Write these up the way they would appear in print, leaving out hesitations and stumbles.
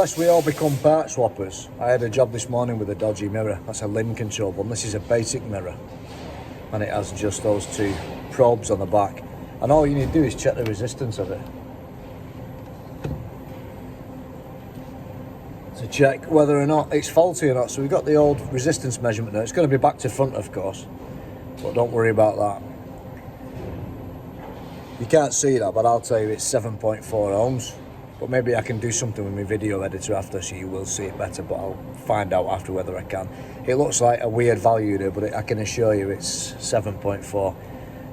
lest we all become part swappers, I had a job this morning with a dodgy mirror. That's a limb control one. This is a basic mirror, and it has just those two probes on the back. And all you need to do is check the resistance of it to check whether or not it's faulty or not. So we've got the old resistance measurement there. It's going to be back to front, of course, but don't worry about that. You can't see that, but I'll tell you it's 7.4 ohms. But maybe I can do something with my video editor after, so you will see it better, but I'll find out after whether I can. It looks like a weird value there, but I can assure you it's 7.4.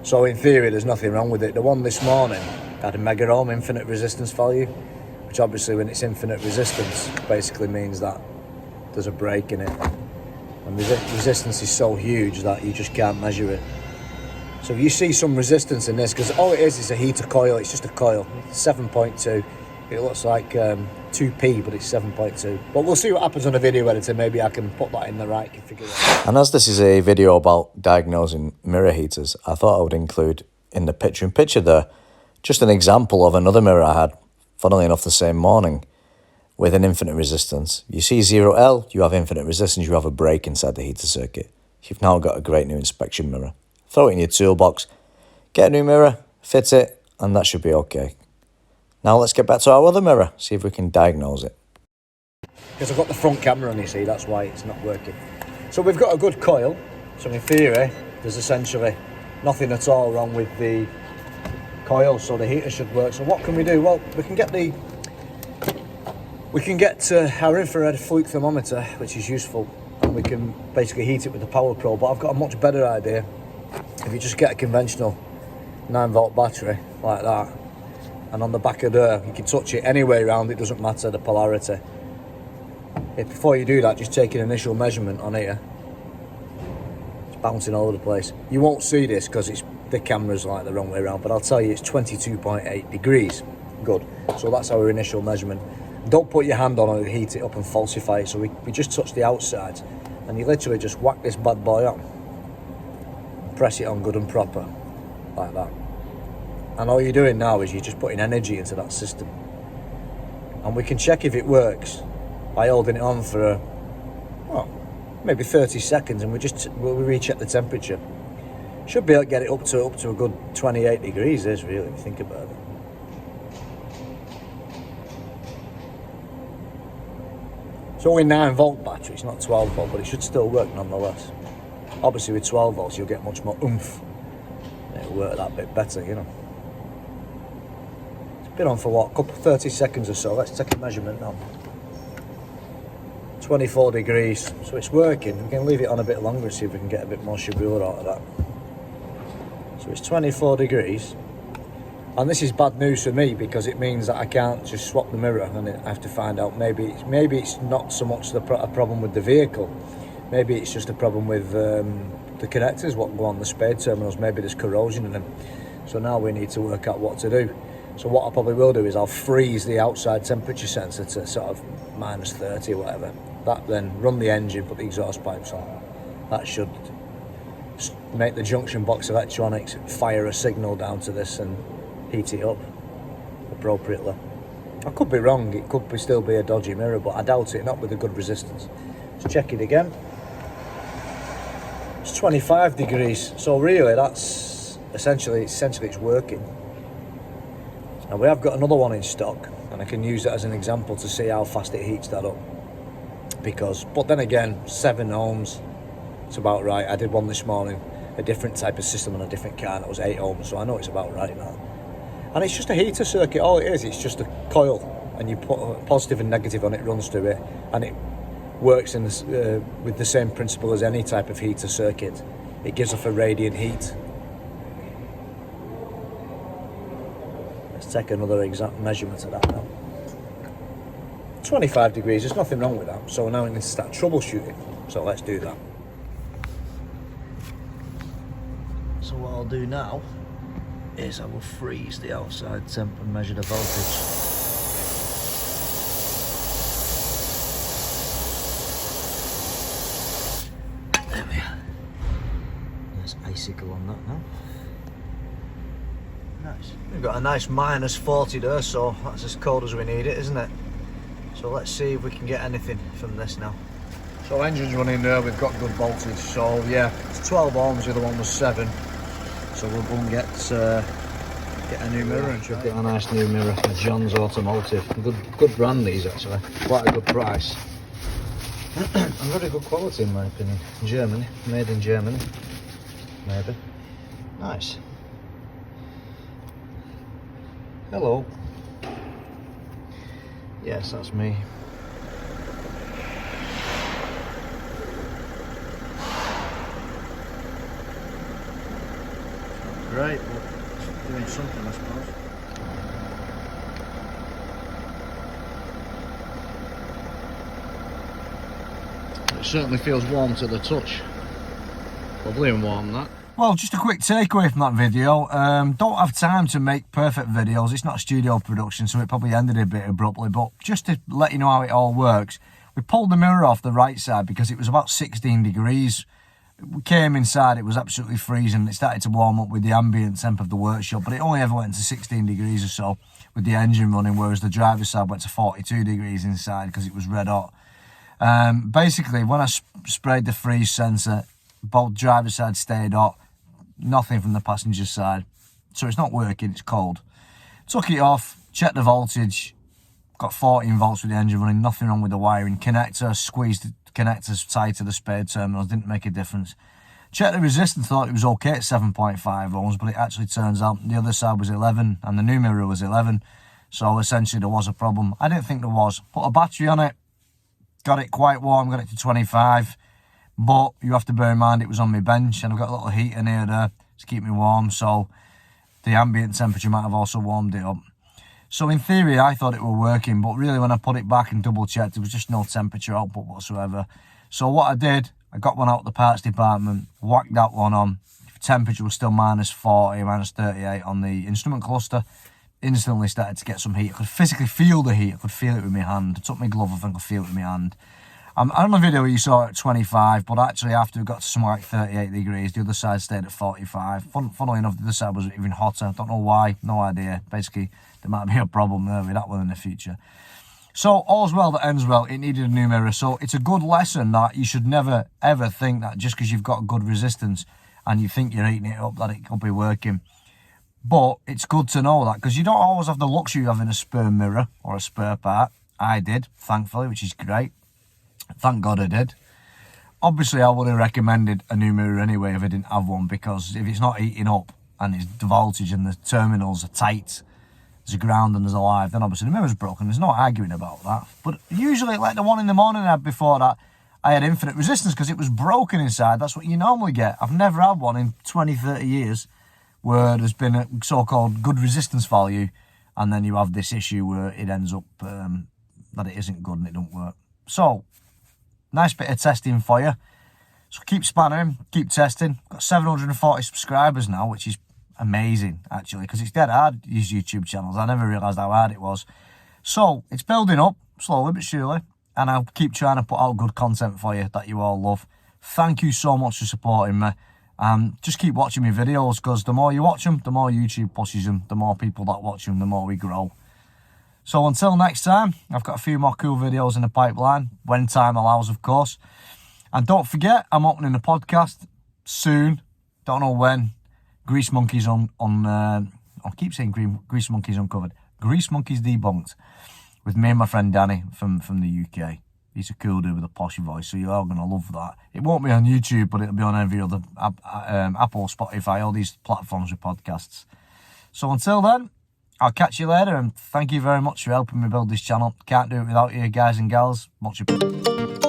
So in theory, there's nothing wrong with it. The one this morning had a mega ohm infinite resistance value, which obviously when it's infinite resistance, basically means that there's a break in it. And the resistance is so huge that you just can't measure it. So if you see some resistance in this, because all it is a heater coil, it's just a coil, 7.2. It looks like 2p, but it's 7.2. But we'll see what happens on the video editor. Maybe I can put that in the right configuration. And as this is a video about diagnosing mirror heaters, I thought I would include in the picture-in-picture there just an example of another mirror I had, funnily enough, the same morning, with an infinite resistance. You see 0L, you have infinite resistance, you have a break inside the heater circuit. You've now got a great new inspection mirror. Throw it in your toolbox, get a new mirror, fit it, and that should be okay. Now let's get back to our other mirror, see if we can diagnose it. Because I've got the front camera on, you see, that's why it's not working. So we've got a good coil, so in theory, there's essentially nothing at all wrong with the coil, so the heater should work. So what can we do? Well, we can get our infrared fluke thermometer, which is useful, and we can basically heat it with the power probe. But I've got a much better idea. If you just get a conventional 9-volt battery like that, and on the back of there, you can touch it any way around, it doesn't matter the polarity. Before you do that, just take an initial measurement on here. It's bouncing all over the place. You won't see this because the camera's like the wrong way around, but I'll tell you it's 22.8 degrees. Good. So that's our initial measurement. Don't put your hand on it, heat it up and falsify it. So we just touch the outside, and you literally just whack this bad boy on. Press it on good and proper, like that. And all you're doing now is you're just putting energy into that system. And we can check if it works by holding it on for maybe 30 seconds, and we'll recheck the temperature. Should be able to get it up to a good 28 degrees, really, if you think about it. It's only 9-volt battery, it's not 12-volt, but it should still work nonetheless. Obviously with 12 volts you'll get much more oomph. It'll work that bit better, you know. It's been on for what, a couple 30 seconds or so. Let's take a measurement now. 24 degrees, so it's working. We can leave it on a bit longer and see if we can get a bit more shaboola out of that. So it's 24 degrees. And this is bad news for me because it means that I can't just swap the mirror, and I have to find out maybe it's not so much a problem with the vehicle. Maybe it's just a problem with the connectors, what go on the spade terminals. Maybe there's corrosion in them. So now we need to work out what to do. So what I probably will do is I'll freeze the outside temperature sensor to sort of minus 30 or whatever. That then run the engine, put the exhaust pipes on. That should make the junction box electronics fire a signal down to this and heat it up appropriately. I could be wrong, it could still be a dodgy mirror, but I doubt it, not with a good resistance. Let's check it again. It's 25 degrees, so really that's essentially it's working. And we have got another one in stock, and I can use it as an example to see how fast it heats that up. But then again, 7 ohms, it's about right. I did one this morning, a different type of system on a different car, and it was 8 ohms, so I know it's about right now. And it's just a heater circuit, all it is, it's just a coil, and you put a positive and negative on it, runs through it, and it works in this, with the same principle as any type of heater circuit. It gives off a radiant heat. Let's take another exact measurement of that now. 25 degrees, there's nothing wrong with that. So now we need to start troubleshooting. So let's do that. So what I'll do now is I will freeze the outside temp and measure the voltage. There we are. There's icicle on that now. Nice. We've got a nice minus 40 there, so that's as cold as we need it, isn't it? So let's see if we can get anything from this now. So engine's running there, we've got good voltage. So yeah, it's 12 ohms, the other one was 7. So we'll go and get a new mirror and should get a nice new mirror for John's Automotive. Good brand these actually, quite a good price. And very good quality in my opinion. Germany, made in Germany, maybe. Nice. Hello. Yes, that's me. Great, but doing something I suppose. It certainly feels warm to the touch. Probably even warm that. Well, just a quick takeaway from that video. Don't have time to make perfect videos. It's not a studio production, so it probably ended a bit abruptly. But just to let you know how it all works, we pulled the mirror off the right side because it was about 16 degrees. We came inside, it was absolutely freezing. It started to warm up with the ambient temp of the workshop, but it only ever went to 16 degrees or so with the engine running, whereas the driver's side went to 42 degrees inside because it was red hot. Basically, when I sprayed the freeze sensor, both driver's side stayed hot, nothing from the passenger side. So it's not working, it's cold. Took it off, checked the voltage, got 14 volts with the engine running, nothing wrong with the wiring. Connector, squeezed the connectors tight to the spade terminals, didn't make a difference. Checked the resistance, thought it was okay at 7.5 ohms, but it actually turns out the other side was 11 and the new mirror was 11. So essentially there was a problem. I didn't think there was. Put a battery on it, got it quite warm, got it to 25. But you have to bear in mind it was on my bench and I've got a little heater near there to keep me warm, so the ambient temperature might have also warmed it up. So in theory I thought it were working, but really when I put it back and double checked there was just no temperature output whatsoever. So what I did, I got one out of the parts department, whacked that one on. Temperature was still minus 40, minus 38 on the instrument cluster. Instantly started to get some heat. I could physically feel the heat, I could feel it with my hand. I took my glove off and could feel it with my hand. On the video you saw it at 25, but actually after we got to somewhere like 38 degrees, the other side stayed at 45. Funnily enough, the other side was even hotter. I don't know why, no idea. Basically, there might be a problem there with that one in the future. So, all's well that ends well. It needed a new mirror. So, it's a good lesson that you should never, ever think that just because you've got good resistance and you think you're eating it up, that it could be working. But it's good to know that because you don't always have the luxury of having a spare mirror or a spare part. I did, thankfully, which is great. Thank God I did. Obviously, I would have recommended a new mirror anyway if I didn't have one, because if it's not heating up and it's the voltage and the terminals are tight, there's a ground and there's a live, then obviously the mirror's broken. There's no arguing about that. But usually, like the one in the morning I had before that, I had infinite resistance because it was broken inside. That's what you normally get. I've never had one in 20, 30 years where there's been a so-called good resistance value and then you have this issue where it ends up that it isn't good and it don't work. So, nice bit of testing for you. So keep spanning, keep testing. Got 740 subscribers now, which is amazing, actually, because it's dead hard to use YouTube channels. I never realised how hard it was. So it's building up, slowly but surely, and I'll keep trying to put out good content for you that you all love. Thank you so much for supporting me. Just keep watching my videos, because the more you watch them, the more YouTube pushes them. The more people that watch them, the more we grow. So until next time, I've got a few more cool videos in the pipeline, when time allows, of course. And don't forget, I'm opening a podcast soon. Don't know when. Grease Monkeys I keep saying Grease Monkeys Uncovered. Grease Monkeys Debunked. With me and my friend Danny from the UK. He's a cool dude with a posh voice, so you're all going to love that. It won't be on YouTube, but it'll be on every other Apple, Spotify, all these platforms with podcasts. So until then, I'll catch you later, and thank you very much for helping me build this channel. Can't do it without you guys and gals. Much appreciated.